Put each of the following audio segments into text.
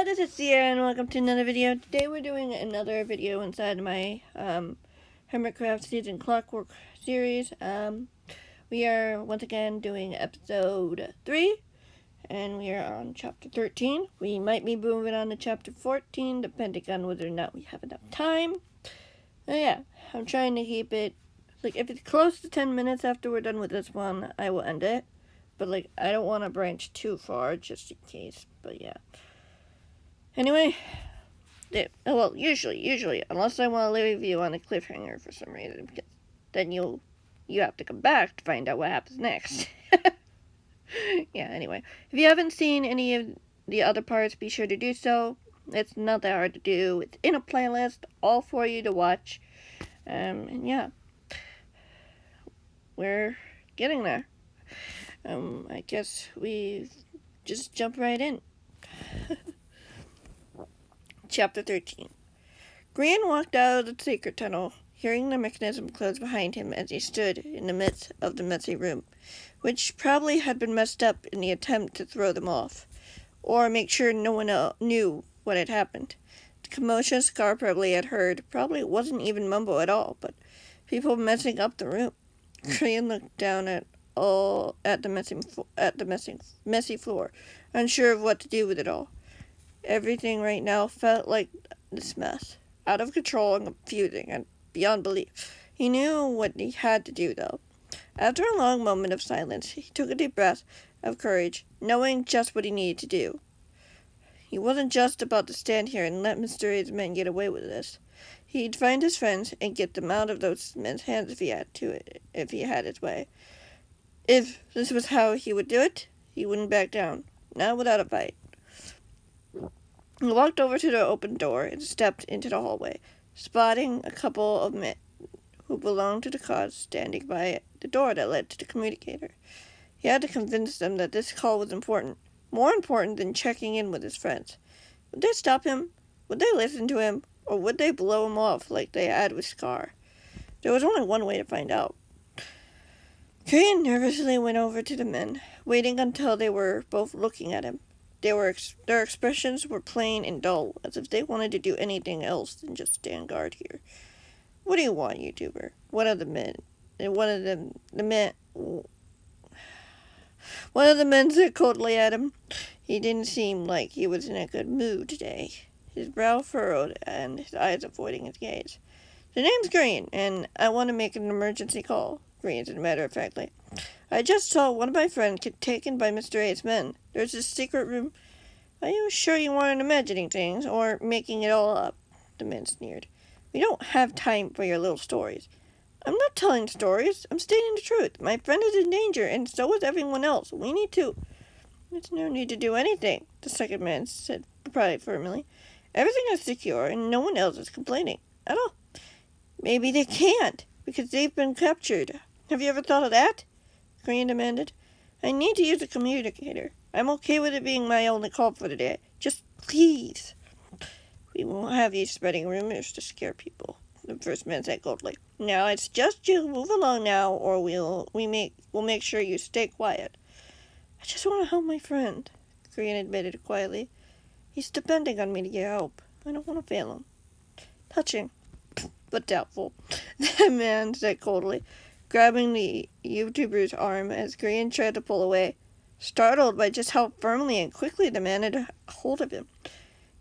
this is Sierra and welcome to another video. Today we're doing another video inside my Hermitcraft season Clockwork series. We are once again doing episode 3 and we are on chapter 13. We might be moving on to chapter 14 depending on whether or not we have enough time. Yeah, I'm trying to keep it, like, if it's close to 10 minutes after we're done with this one, I will end it. But, like, I don't want to branch too far just in case, but yeah. Anyway, well, usually, unless I want to leave you on a cliffhanger for some reason, because then you have to come back to find out what happens next. Yeah, anyway, if you haven't seen any of the other parts, be sure to do so. It's not that hard to do. It's in a playlist, all for you to watch. And yeah, we're getting there. I guess we just jump right in. Chapter 13. Grian walked out of the secret tunnel, hearing the mechanism close behind him as he stood in the midst of the messy room, which probably had been messed up in the attempt to throw them off, or make sure no one knew what had happened. The commotion Scar probably had heard probably wasn't even mumbo at all, but people messing up the room. Grian looked down at the messy floor, unsure of what to do with it all. Everything right now felt like this mess, out of control and confusing and beyond belief. He knew what he had to do, though. After a long moment of silence, he took a deep breath of courage, knowing just what he needed to do. He wasn't just about to stand here and let mysterious men get away with this. He'd find his friends and get them out of those men's hands if he had his way. If this was how he would do it, he wouldn't back down, not without a fight. He walked over to the open door and stepped into the hallway, spotting a couple of men who belonged to the cause standing by the door that led to the communicator. He had to convince them that this call was important, more important than checking in with his friends. Would they stop him? Would they listen to him? Or would they blow him off like they had with Scar? There was only one way to find out. Grian nervously went over to the men, waiting until they were both looking at him. Their expressions were plain and dull, as if they wanted to do anything else than just stand guard here. "What do you want, YouTuber?" One of the men said coldly at him. He didn't seem like he was in a good mood today. His brow furrowed and his eyes avoiding his gaze. "The name's Grian, and I want to make an emergency call," Grian said matter-of-factly. "I just saw one of my friends get taken by mysterious men. There's this secret room." "Are you sure you weren't imagining things, or making it all up?" The man sneered. "We don't have time for your little stories." "I'm not telling stories. I'm stating the truth. My friend is in danger, and so is everyone else. We need to—" "There's no need to do anything," the second man said firmly. "Everything is secure, and no one else is complaining at all." "Maybe they can't, because they've been captured. Have you ever thought of that?" Grian demanded. "I need to use a communicator. I'm okay with it being my only call for the day. Just please." "We won't have you spreading rumors to scare people," the first man said coldly. "Now it's just you move along now, or we'll make sure you stay quiet." "I just want to help my friend," Grian admitted quietly. "He's depending on me to get help. I don't want to fail him." "Touching, but doubtful," the man said coldly, grabbing the YouTuber's arm as Grian tried to pull away, startled by just how firmly and quickly the man had a hold of him.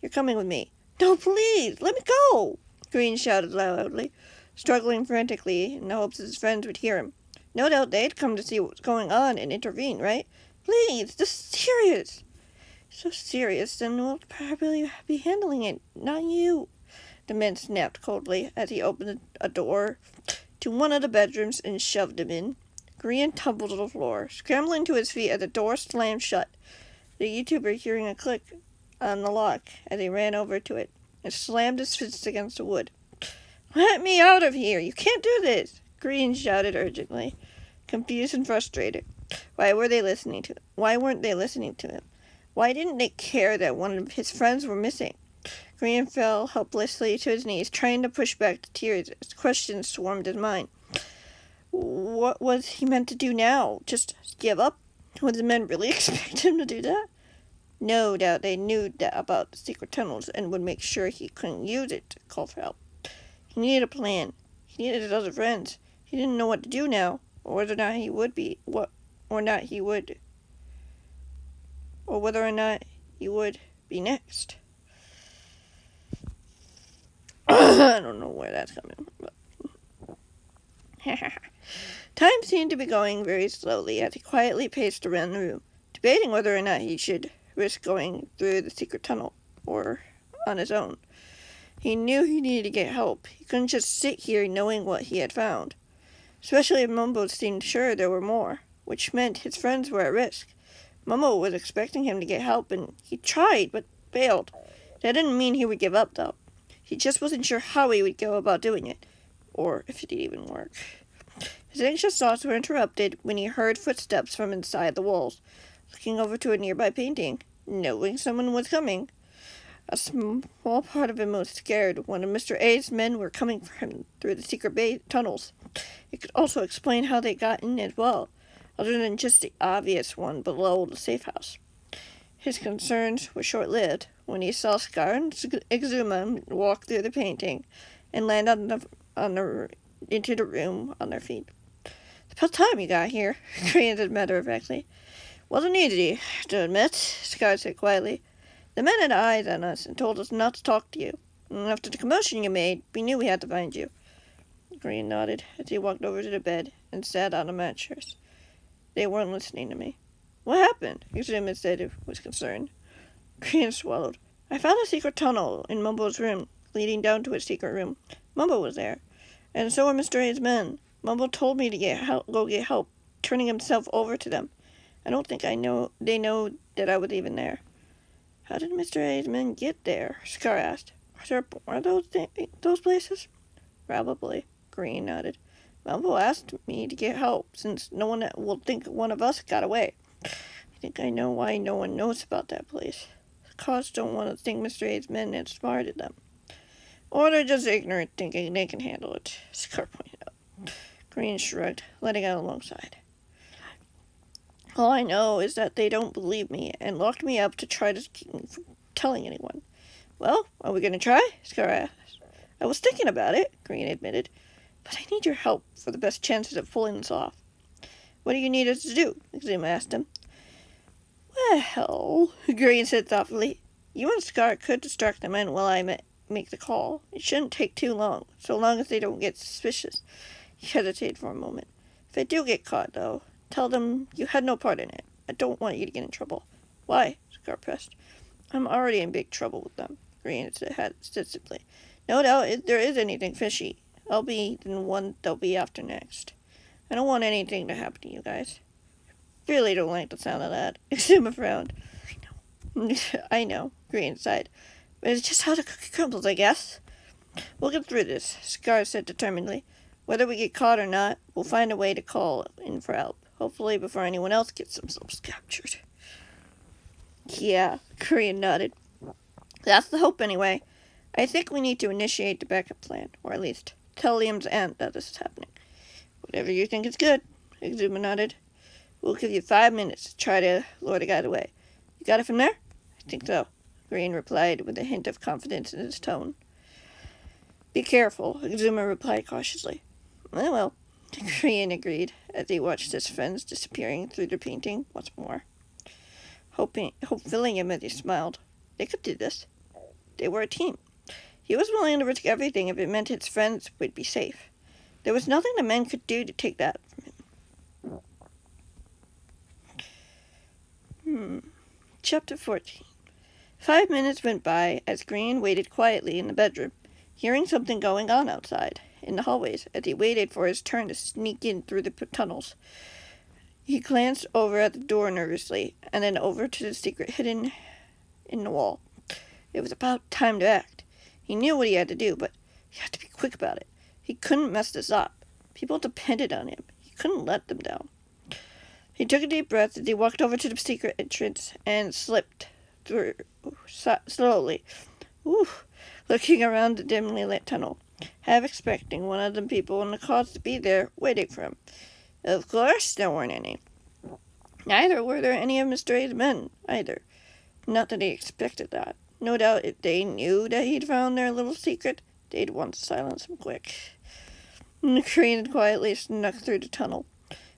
"You're coming with me." "No, please, let me go!" Grian shouted loudly, struggling frantically in the hopes his friends would hear him. No doubt they'd come to see what was going on and intervene, right? "Please, this is serious." "So serious, then we'll probably be handling it, not you," the man snapped coldly as he opened a door to one of the bedrooms and shoved him in. Grian tumbled to the floor, scrambling to his feet as the door slammed shut, the YouTuber hearing a click on the lock as he ran over to it and slammed his fist against the wood. "Let me out of here! You can't do this!" Grian shouted urgently, confused and frustrated. Why weren't they listening to him? Why didn't they care that one of his friends were missing? Grian fell helplessly to his knees, trying to push back the tears as questions swarmed his mind. What was he meant to do now? Just give up? Would the men really expect him to do that? No doubt they knew about the secret tunnels and would make sure he couldn't use it to call for help. He needed a plan. He needed his other friends. He didn't know what to do now, or whether or not he would be next. I don't know where that's coming from. Time seemed to be going very slowly as he quietly paced around the room, debating whether or not he should risk going through the secret tunnel or on his own. He knew he needed to get help. He couldn't just sit here knowing what he had found, especially if Mumbo seemed sure there were more, which meant his friends were at risk. Mumbo was expecting him to get help, and he tried, but failed. That didn't mean he would give up, though. He just wasn't sure how he would go about doing it, or if it would even work. His anxious thoughts were interrupted when he heard footsteps from inside the walls. Looking over to a nearby painting, knowing someone was coming, a small part of him was scared. One of Mr. A's men were coming for him through the secret tunnels. It could also explain how they got in as well, other than just the obvious one below the safe house. His concerns were short-lived when he saw Scar and Exuma walk through the painting and land into the room on their feet. "It's about time you got here," Grian said matter-of-factly. "Wasn't easy, to admit," Scar said quietly. "The men had eyes on us and told us not to talk to you. And after the commotion you made, we knew we had to find you." Grian nodded as he walked over to the bed and sat on a mattress. "They weren't listening to me." "What happened?" Exuma said with concern. Grian swallowed. "I found a secret tunnel in Mumbo's room, leading down to his secret room. Mumbo was there, and so were Mr. A's men. Mumbo told me to go get help, turning himself over to them. I don't think they know that I was even there." "How did Mr. A's men get there?" Scar asked. "Are there more of those places?" "Probably," Grian nodded. "Mumbo asked me to get help, since no one will think one of us got away. I think I know why no one knows about that place. The Cause don't want to think Mr. A's men outsmarted them. Or they're just ignorant, thinking they can handle it," Scar pointed out. Grian shrugged, letting out a long sigh. "All I know is that they don't believe me and locked me up to try to keep me from telling anyone." "Well, are we going to try?" Scar asked. "I was thinking about it," Grian admitted, "but I need your help for the best chances of pulling this off." "What do you need us to do?" Exuma asked him. "Well," Grian said thoughtfully, "you and Scar could distract the men while I make the call. It shouldn't take too long, so long as they don't get suspicious." He hesitated for a moment. "If they do get caught, though, tell them you had no part in it. I don't want you to get in trouble." "Why?" Scar pressed. "I'm already in big trouble with them," Grian said decisively. "No doubt if there is anything fishy, I'll be the one they'll be after next. I don't want anything to happen to you guys." "Really don't like the sound of that." Exuma frowned. I know, Grian sighed. "But it's just how the cookie crumbles, I guess." "We'll get through this," Scar said determinedly. "Whether we get caught or not, we'll find a way to call in for help. Hopefully before anyone else gets themselves captured." "Yeah," Grian nodded. "That's the hope anyway. I think we need to initiate the backup plan, or at least tell Liam's aunt that this is happening." "Whatever you think is good," Exuma nodded. "We'll give you 5 minutes to try to lure the guys away. You got it from there?" "I think so," Grian replied with a hint of confidence in his tone. "Be careful," Exuma replied cautiously. "I will," Grian agreed as he watched his friends disappearing through the painting once more. Hope filling him as he smiled. They could do this. They were a team. He was willing to risk everything if it meant his friends would be safe. There was nothing the men could do to take that from him. Chapter 14. 5 minutes went by as Grian waited quietly in the bedroom, hearing something going on outside, in the hallways, as he waited for his turn to sneak in through the tunnels. He glanced over at the door nervously, and then over to the secret hidden in the wall. It was about time to act. He knew what he had to do, but he had to be quick about it. He couldn't mess this up. People depended on him. He couldn't let them down. He took a deep breath as he walked over to the secret entrance and slipped through slowly, looking around the dimly lit tunnel, half expecting one of the people in the cause to be there waiting for him. Of course there weren't any. Neither were there any of Mr. A's men, either. Not that he expected that. No doubt if they knew that he'd found their little secret, they'd want to silence him quick. Grian quietly snuck through the tunnel,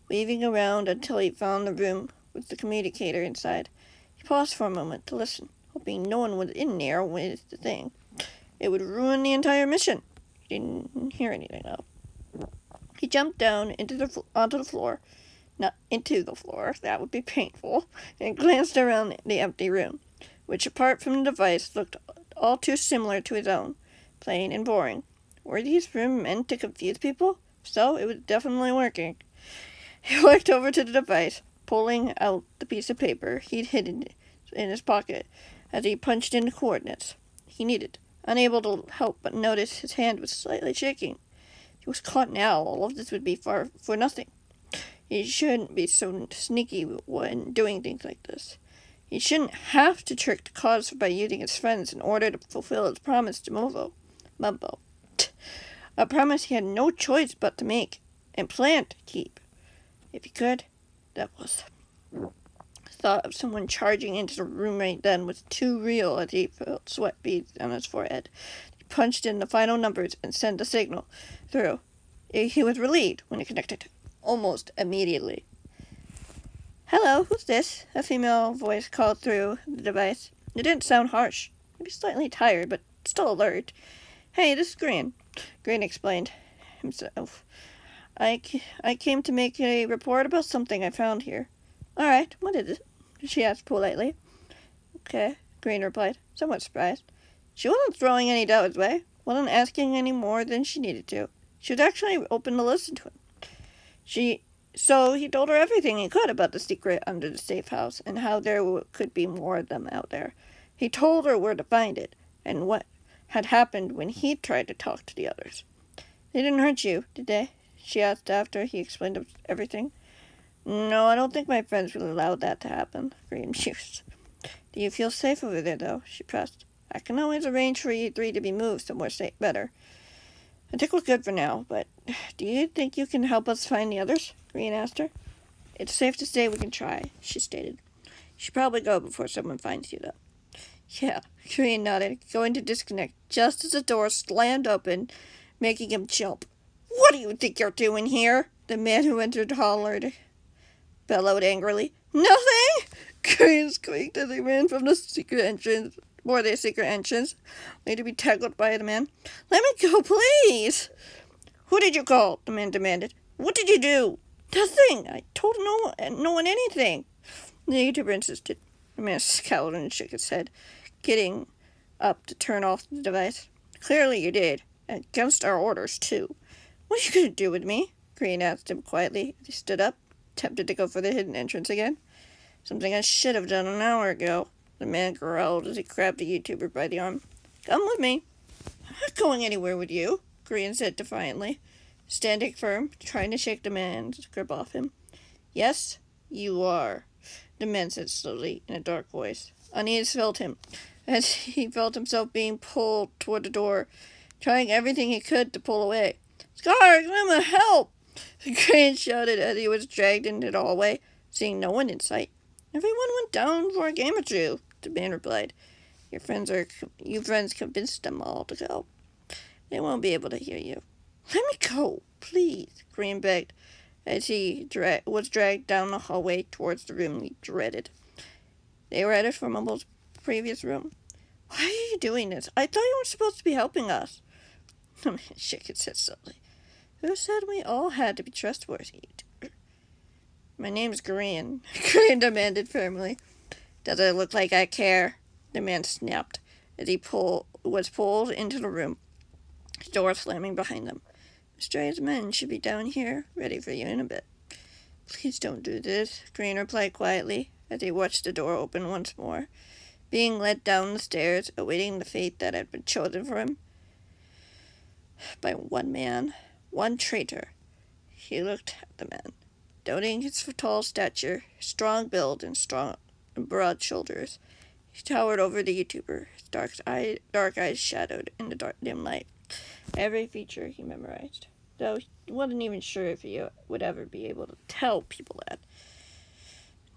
weaving around until he found the room with the communicator inside. He paused for a moment to listen, hoping no one was in there with the thing. It would ruin the entire mission. He didn't hear anything, though. He jumped down onto the floor. Not into the floor, that would be painful, and glanced around the empty room, which apart from the device looked all too similar to his own, plain and boring. Were these rooms meant to confuse people? If so, it was definitely working. He walked over to the device, pulling out the piece of paper he'd hidden in his pocket as he punched in the coordinates he needed, unable to help but notice his hand was slightly shaking. He was caught now. All of this would be for nothing. He shouldn't be so sneaky when doing things like this. He shouldn't have to trick the cause by using his friends in order to fulfill his promise to Mumbo. A promise he had no choice but to make, and planned to keep. If he could, that was. The thought of someone charging into the room right then was too real as he felt sweat beads on his forehead. He punched in the final numbers and sent the signal through. He was relieved when it connected, almost immediately. "Hello, who's this?" A female voice called through the device. It didn't sound harsh. Maybe slightly tired, but still alert. "Hey, this is Grian," Grian explained himself. I came to make a report about something I found here." "All right, what is it?" she asked politely. "Okay," Grian replied, somewhat surprised. She wasn't throwing any doubt his way, wasn't asking any more than she needed to. She was actually open to listen to him. So he told her everything he could about the secret under the safe house and how there could be more of them out there. He told her where to find it and what had happened when he tried to talk to the others. "They didn't hurt you, did they?" she asked after he explained everything. "No, I don't think my friends would allow that to happen," Grian mused. "Do you feel safe over there, though?" she pressed. "I can always arrange for you three to be moved somewhere better. I think we're good for now, but do you think you can help us find the others?" Grian asked her. "It's safe to say we can try," she stated. "You should probably go before someone finds you, though." "Yeah," Grian nodded, going to disconnect just as the door slammed open, making him jump. "What do you think you're doing here?" the man who entered bellowed angrily. "Nothing!" Grian squeaked as he ran from the secret entrance, only to be tackled by the man. "Let me go, please!" "Who did you call?" the man demanded. "What did you do?" "Nothing! I told no one anything." The YouTuber insisted. The man scowled and shook his head, getting up to turn off the device. "Clearly you did. Against our orders, too." "What are you going to do with me?" Grian asked him quietly as he stood up, tempted to go for the hidden entrance again. "Something I should have done an hour ago," the man growled as he grabbed the YouTuber by the arm. "Come with me." "I'm not going anywhere with you," Grian said defiantly, standing firm, trying to shake the man's grip off him. "Yes, you are," the man said slowly in a dark voice. Unease filled him as he felt himself being pulled toward the door, trying everything he could to pull away. "Scar, come help!" Grian shouted as he was dragged into the hallway, seeing no one in sight. "Everyone went down for a game or two," the man replied. You friends convinced them all to go. They won't be able to hear you." "Let me go, please," Grian begged, as he was dragged down the hallway towards the room he dreaded. They were headed for Mumble's previous room. "Why are you doing this? I thought you were supposed to be helping us." The man shook his head slowly. "Who said we all had to be trustworthy?" "My name's Grian," Grian demanded firmly. "Does it look like I care?" the man snapped as he was pulled into the room, the door slamming behind them. "Strange men should be down here, ready for you in a bit." "Please don't do this," Grian replied quietly as he watched the door open once more, being led down the stairs, awaiting the fate that had been chosen for him by one man, one traitor. He looked at the man, noting his tall stature, strong build, and broad shoulders. He towered over the YouTuber, his dark eyes shadowed in the dim light. Every feature he memorized, though he wasn't even sure if he would ever be able to tell people that.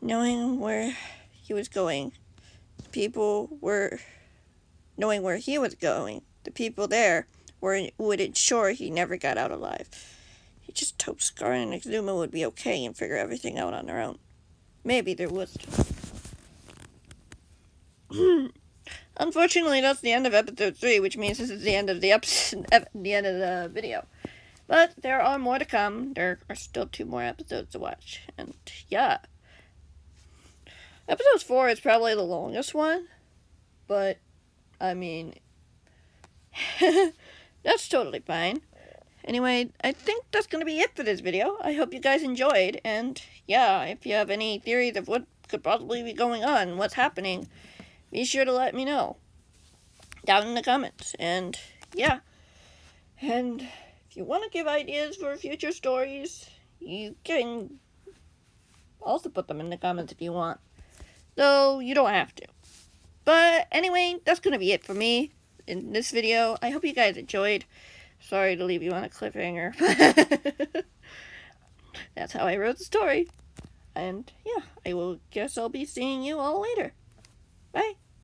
Knowing where he was going, people were knowing where he was going. The people there would ensure he never got out alive. He just hoped Scar and Exuma would be okay and figure everything out on their own. Maybe there was. Unfortunately, that's the end of episode 3, which means this is the end of the video. But there are more to come. There are still 2 more episodes to watch. And yeah. Episode 4 is probably the longest one. But, I mean, that's totally fine. Anyway, I think that's going to be it for this video. I hope you guys enjoyed. And yeah, if you have any theories of what could possibly be going on, what's happening, be sure to let me know down in the comments. And yeah. And if you want to give ideas for future stories, you can also put them in the comments if you want. Though you don't have to. But anyway, that's going to be it for me in this video. I hope you guys enjoyed. Sorry to leave you on a cliffhanger. That's how I wrote the story. And yeah, guess I'll be seeing you all later. Bye.